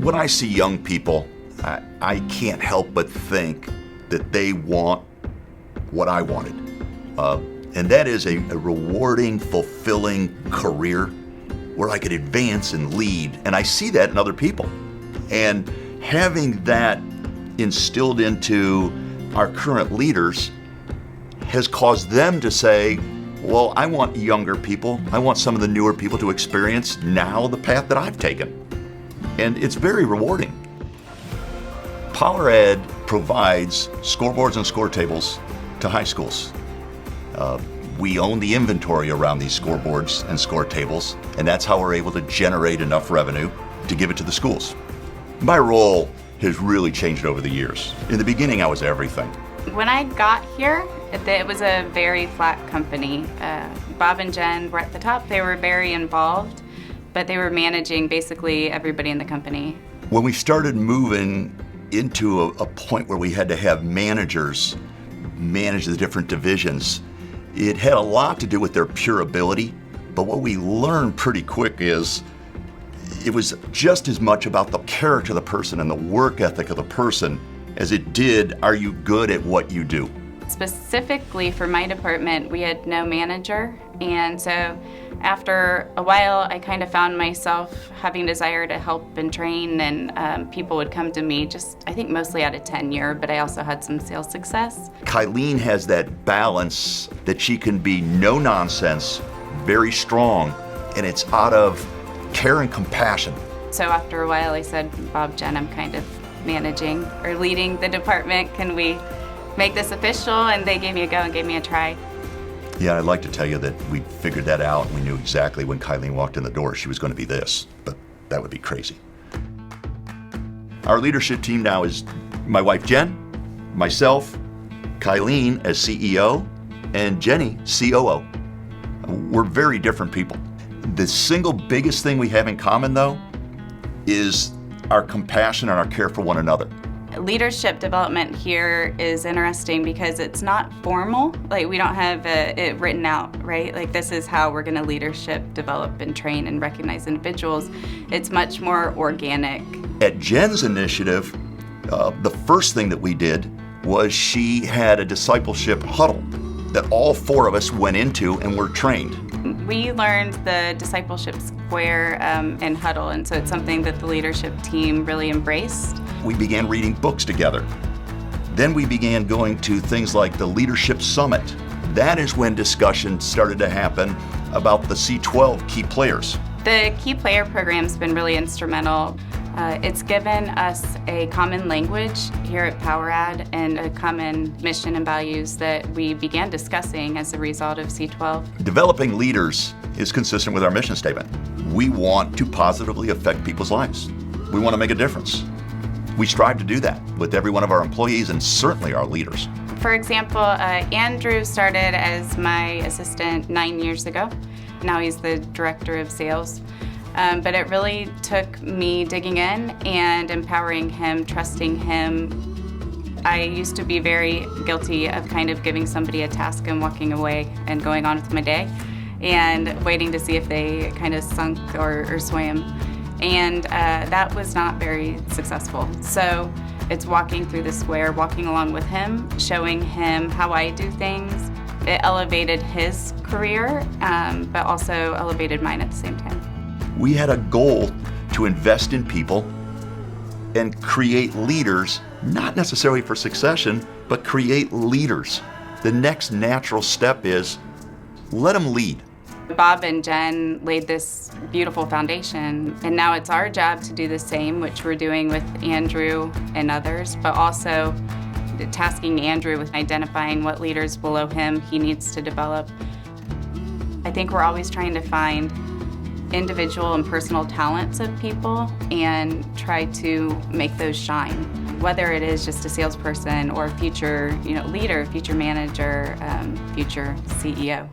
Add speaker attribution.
Speaker 1: When I see young people, I can't help but think that they want what I wanted. And that is a rewarding, fulfilling career where I could advance and lead. And I see that in other people. And having that instilled into our current leaders has caused them to say, well, I want younger people, I want some of the newer people to experience now the path that I've taken. And it's very rewarding. Power Ed provides scoreboards and score tables to high schools. We own the inventory around these scoreboards and score tables, and that's how we're able to generate enough revenue to give it to the schools. My role has really changed over the years. In the beginning, I was everything.
Speaker 2: When I got here, it was a very flat company. Bob and Jen were at the top. They were very involved, but they were managing basically everybody in the company.
Speaker 1: When we started moving into a point where we had to have managers manage the different divisions, it had a lot to do with their pure ability, but what we learned pretty quick is it was just as much about the character of the person and the work ethic of the person as it did, are you good at what you do?
Speaker 2: Specifically for my department, we had no manager, and so after a while I kind of found myself having desire to help and train, and people would come to me just, I think mostly out of tenure, but I also had some sales success.
Speaker 1: Kylene has that balance that she can be no nonsense, very strong, and it's out of care and compassion.
Speaker 2: So after a while I said, Bob, Jen, I'm kind of managing or leading the department. Can we make this official? And they gave me a go and gave me a try.
Speaker 1: Yeah, I'd like to tell you that we figured that out and we knew exactly when Kylene walked in the door she was going to be this, but that would be crazy. Our leadership team now is my wife Jen, myself, Kylene as CEO, and Jenny, COO. We're very different people. The single biggest thing we have in common, though, is our compassion and our care for one another.
Speaker 2: Leadership development here is interesting because it's not formal. Like, we don't have it written out, right? Like, this is how we're going to leadership develop and train and recognize individuals. It's much more organic. At
Speaker 1: Jen's initiative, the first thing that we did was she had a discipleship huddle that all four of us went into and were trained.
Speaker 2: We learned the discipleship square and huddle, and so it's something that the leadership team really embraced.
Speaker 1: We began reading books together. Then we began going to things like the Leadership Summit. That is when discussion started to happen about the C12 key players.
Speaker 2: The key player program's been really instrumental. It's given us a common language here at Power Ad and a common mission and values that we began discussing as a result of C12.
Speaker 1: Developing leaders is consistent with our mission statement. We want to positively affect people's lives. We want to make a difference. We strive to do that with every one of our employees and certainly our leaders.
Speaker 2: For example, Andrew started as my assistant 9 years ago. Now he's the director of sales. But it really took me digging in and empowering him, trusting him. I used to be very guilty of kind of giving somebody a task and walking away and going on with my day and waiting to see if they kind of sunk or swam. And that was not very successful. So it's walking through the square, walking along with him, showing him how I do things. It elevated his career, but also elevated mine at the same time.
Speaker 1: We had a goal to invest in people and create leaders, not necessarily for succession, but create leaders. The next natural step is let them lead.
Speaker 2: Bob and Jen laid this beautiful foundation, and now it's our job to do the same, which we're doing with Andrew and others, but also tasking Andrew with identifying what leaders below him he needs to develop. I think we're always trying to find individual and personal talents of people and try to make those shine, whether it is just a salesperson or a future leader, future manager, future CEO.